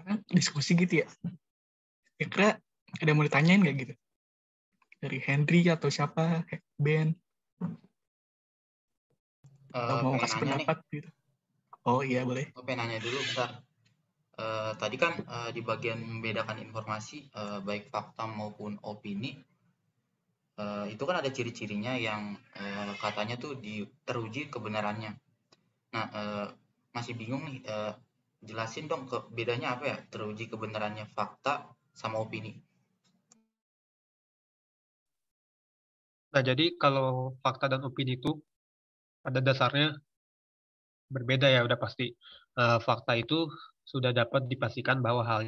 Karena diskusi gitu ya. Kira-kira ada yang mau ditanyain nggak gitu? Dari Henry atau siapa? Ben? Atau mau Pengen kasih nanya nih. pendapat gitu? Oh iya, boleh. Pengen nanya dulu bentar. Tadi kan di bagian membedakan informasi, baik fakta maupun opini, itu kan ada ciri-cirinya yang katanya tuh teruji kebenarannya. Nah, masih bingung nih, jelasin dong bedanya apa ya, teruji kebenarannya fakta sama opini. Nah, jadi kalau fakta dan opini itu pada dasarnya berbeda ya, udah pasti. Fakta itu sudah dapat dipastikan bahwa hal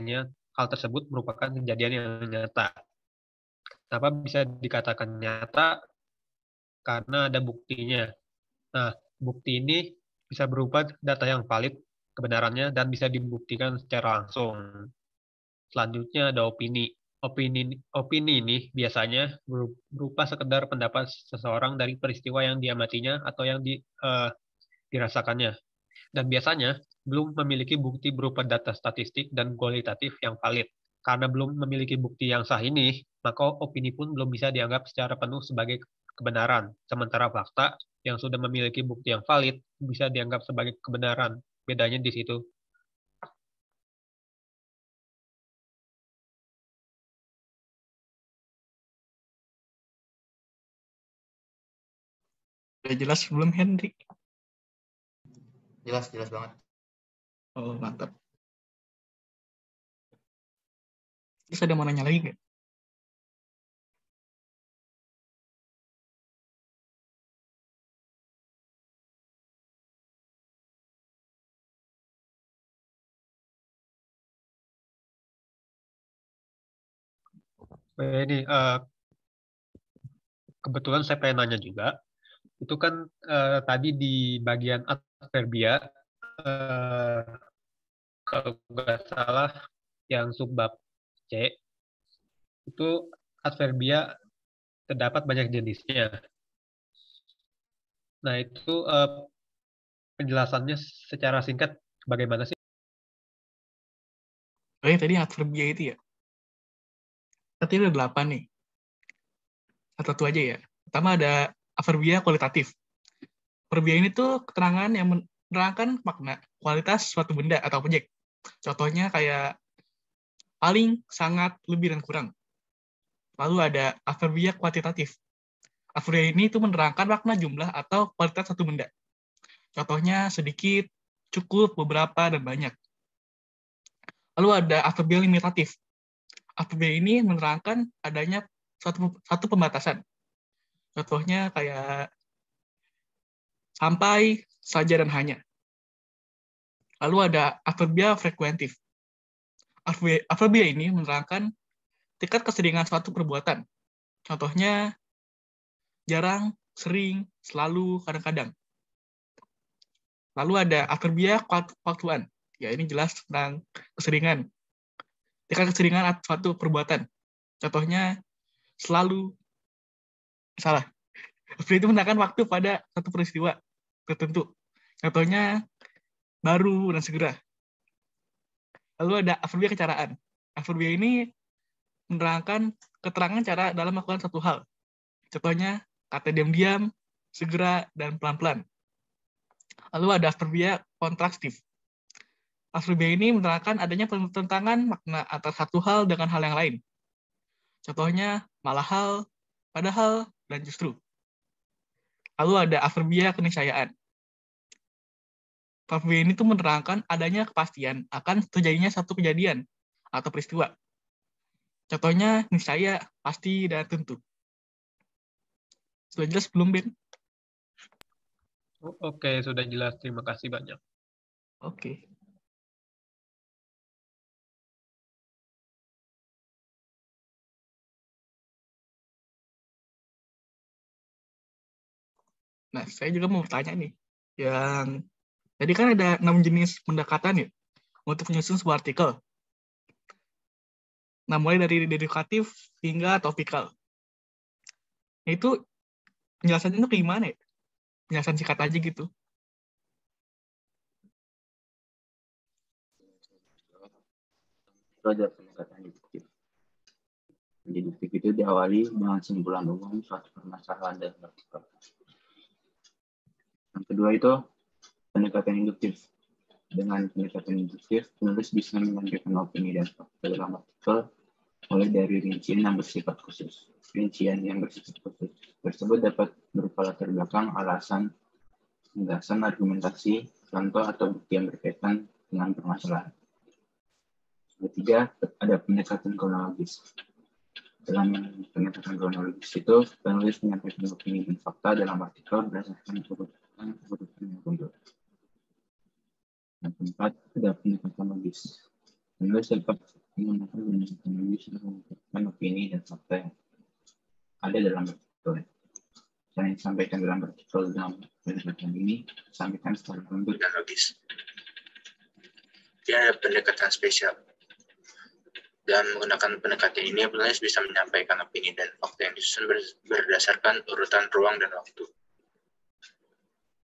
tersebut merupakan kejadian yang nyata. Kenapa bisa dikatakan nyata? Karena ada buktinya. Nah, bukti ini bisa berupa data yang valid kebenarannya dan bisa dibuktikan secara langsung. Selanjutnya ada opini. Opini ini biasanya berupa sekedar pendapat seseorang dari peristiwa yang diamatinya atau yang dirasakannya. Dan biasanya belum memiliki bukti berupa data statistik dan kualitatif yang valid. Karena belum memiliki bukti yang sah ini, maka opini pun belum bisa dianggap secara penuh sebagai kebenaran. Sementara fakta yang sudah memiliki bukti yang valid bisa dianggap sebagai kebenaran. Bedanya di situ. Udah jelas sebelum Henry? Jelas banget. Oh, mantap. Terus ada mau nanya lagi nggak? Ini kebetulan saya pengen nanya juga. Itu kan tadi di bagian adverbia, kalau nggak salah yang subbab C, itu adverbia terdapat banyak jenisnya. Nah, itu penjelasannya secara singkat bagaimana sih? Oh ya, tadi adverbia itu ya. Tadi ada 8 nih. Satu aja ya. Pertama ada adverbia kualitatif. Adverbia ini tuh keterangan yang menerangkan makna, kualitas suatu benda atau objek. Contohnya kayak paling, sangat, lebih, dan kurang. Lalu ada adverbia kuantitatif. Adverbia ini tuh menerangkan makna jumlah atau kualitas satu benda. Contohnya sedikit, cukup, beberapa, dan banyak. Lalu ada adverbia limitatif. Adverbia ini menerangkan adanya satu pembatasan. Contohnya kayak sampai, saja, dan hanya. Lalu ada adverbia frekuentif. Adverbia ini menerangkan tingkat keseringan suatu perbuatan. Contohnya jarang, sering, selalu, kadang-kadang. Lalu ada adverbia faktuan. Ya, ini jelas tentang keseringan. Tingkat keseringan suatu perbuatan. Contohnya selalu, salah. Adverbia itu menerangkan waktu pada satu peristiwa tertentu. Contohnya baru dan segera. Lalu ada adverbia kecaraan. Adverbia ini menerangkan keterangan cara dalam melakukan satu hal. Contohnya kata diam-diam, segera, dan pelan-pelan. Lalu ada adverbia kontraktif. Adverbia ini menerangkan adanya pertentangan makna antara satu hal dengan hal yang lain. Contohnya malah hal, padahal, dan justru. Lalu ada adverbia keniscayaan. Adverbia ini tuh menerangkan adanya kepastian akan terjadinya satu kejadian atau peristiwa. Contohnya niscaya, pasti, dan tentu. Sudah jelas belum, Ben? Oke, sudah jelas. Terima kasih banyak. Oke. Nah, saya juga mau bertanya nih. Yang tadi kan ada 6 jenis pendekatan ya untuk menyusun sebuah artikel. Nah, mulai dari dedikatif hingga topikal. Nah, itu penjelasannya itu gimana ya? Penjelasan singkat aja gitu. itu ada pendekatan deduktif. Deduktif itu diawali dengan simpulan umum suatu permasalahan dan artikel. Yang kedua itu pendekatan induktif. Dengan pendekatan induktif, penulis bisa menyampaikan opini dan fakta dalam artikel mulai dari rincian yang bersifat khusus. Rincian yang bersifat khusus tersebut dapat berupa latar belakang, alasan, penjelasan, argumentasi, contoh atau bukti yang berkaitan dengan permasalahan. Ketiga, ada pendekatan kronologis. Dalam pendekatan kronologis itu, penulis menyampaikan opini dan fakta dalam artikel berdasarkan keputusan yang muncul. Yang keempat, ada pendekatan logis. Penulis dapat menggunakan pendekatan logis untuk mengumpulkan opini dan fakta yang ada dalam artikel. Yang disampaikan dalam artikel dalam pendekatan ini disampaikan secara lembut dan logis. Dia ada pendekatan spesial. Dan menggunakan pendekatan ini, penulis bisa menyampaikan opini dan fakta yang disusun berdasarkan urutan ruang dan waktu.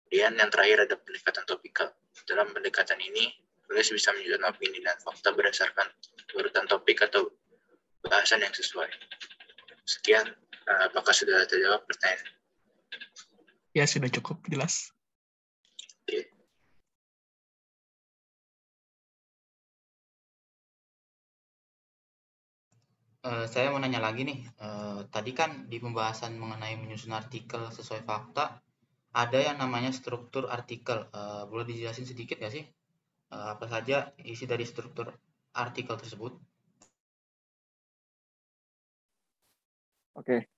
Kemudian yang terakhir ada pendekatan topikal. Dalam pendekatan ini, penulis bisa menyusun opini dan fakta berdasarkan urutan topik atau bahasan yang sesuai. Sekian, apakah sudah terjawab pertanyaan? Ya, sudah cukup jelas. Oke. Saya mau nanya lagi nih, tadi kan di pembahasan mengenai menyusun artikel sesuai fakta, ada yang namanya struktur artikel. Boleh dijelasin sedikit nggak sih? Apa saja isi dari struktur artikel tersebut? Oke,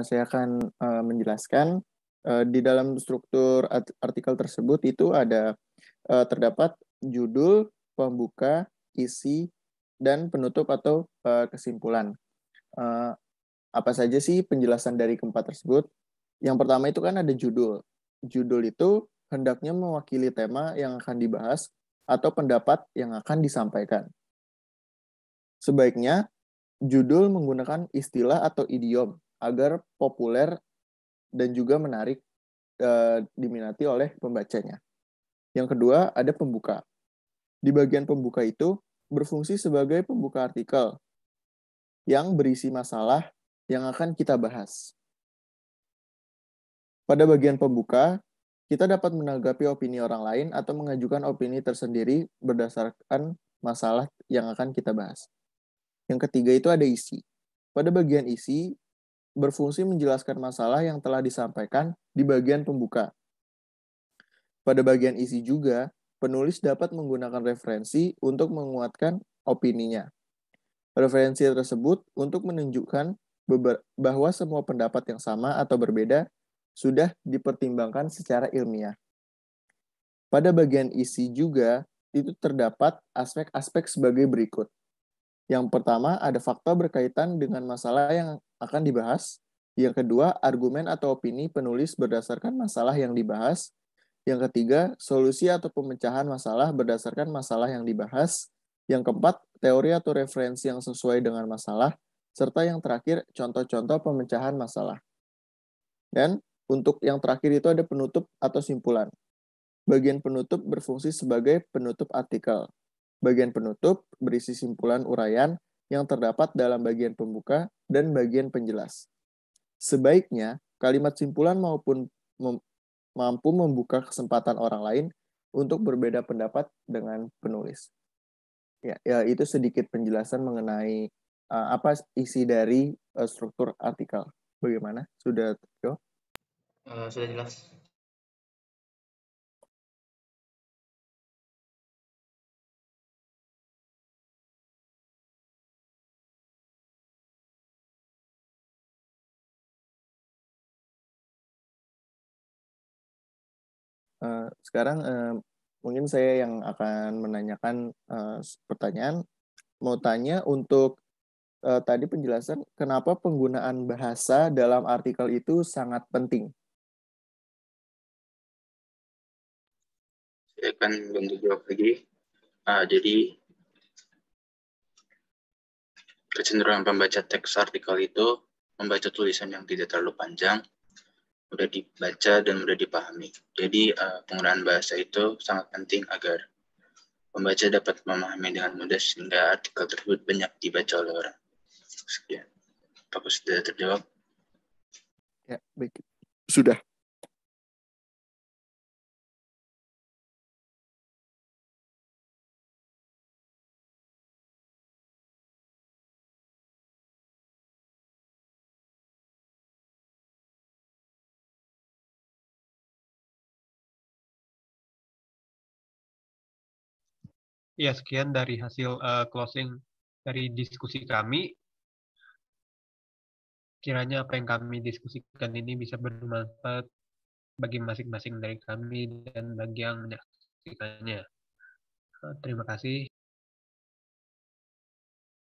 saya akan menjelaskan. Di dalam struktur artikel tersebut itu ada terdapat judul, pembuka, isi, dan penutup atau kesimpulan. Apa saja sih penjelasan dari keempat tersebut? Yang pertama itu kan ada judul. Judul itu hendaknya mewakili tema yang akan dibahas atau pendapat yang akan disampaikan. Sebaiknya judul menggunakan istilah atau idiom agar populer dan juga menarik diminati oleh pembacanya. Yang kedua, ada pembuka. Di bagian pembuka itu berfungsi sebagai pembuka artikel yang berisi masalah yang akan kita bahas. Pada bagian pembuka, kita dapat menanggapi opini orang lain atau mengajukan opini tersendiri berdasarkan masalah yang akan kita bahas. Yang ketiga itu ada isi. Pada bagian isi, berfungsi menjelaskan masalah yang telah disampaikan di bagian pembuka. Pada bagian isi juga, penulis dapat menggunakan referensi untuk menguatkan opininya. Referensi tersebut untuk menunjukkan bahwa semua pendapat yang sama atau berbeda sudah dipertimbangkan secara ilmiah. Pada bagian isi juga, itu terdapat aspek-aspek sebagai berikut. Yang pertama, ada fakta berkaitan dengan masalah yang akan dibahas. Yang kedua, argumen atau opini penulis berdasarkan masalah yang dibahas. Yang ketiga, solusi atau pemecahan masalah berdasarkan masalah yang dibahas. Yang keempat, teori atau referensi yang sesuai dengan masalah. Serta yang terakhir, contoh-contoh pemecahan masalah. Dan untuk yang terakhir itu ada penutup atau simpulan. Bagian penutup berfungsi sebagai penutup artikel. Bagian penutup berisi simpulan uraian yang terdapat dalam bagian pembuka dan bagian penjelas. Sebaiknya, kalimat simpulan maupun mampu membuka kesempatan orang lain untuk berbeda pendapat dengan penulis. Ya, itu sedikit penjelasan mengenai apa isi dari struktur artikel. Bagaimana? Sudah terjawab? Sudah jelas. Sekarang mungkin saya yang akan menanyakan pertanyaan. Mau tanya untuk tadi penjelasan kenapa penggunaan bahasa dalam artikel itu sangat penting. Saya akan bantu jawab lagi. Jadi, kecenderungan pembaca teks artikel itu membaca tulisan yang tidak terlalu panjang, mudah dibaca dan mudah dipahami. Jadi penggunaan bahasa itu sangat penting agar Pembaca dapat memahami dengan mudah sehingga artikel tersebut banyak dibaca oleh orang. Sekian. Apakah sudah terjawab? Ya, baik. Sudah. Ya, sekian dari hasil closing dari diskusi kami. Kiranya apa yang kami diskusikan ini bisa bermanfaat bagi masing-masing dari kami dan bagi yang menyaksikannya. Terima kasih.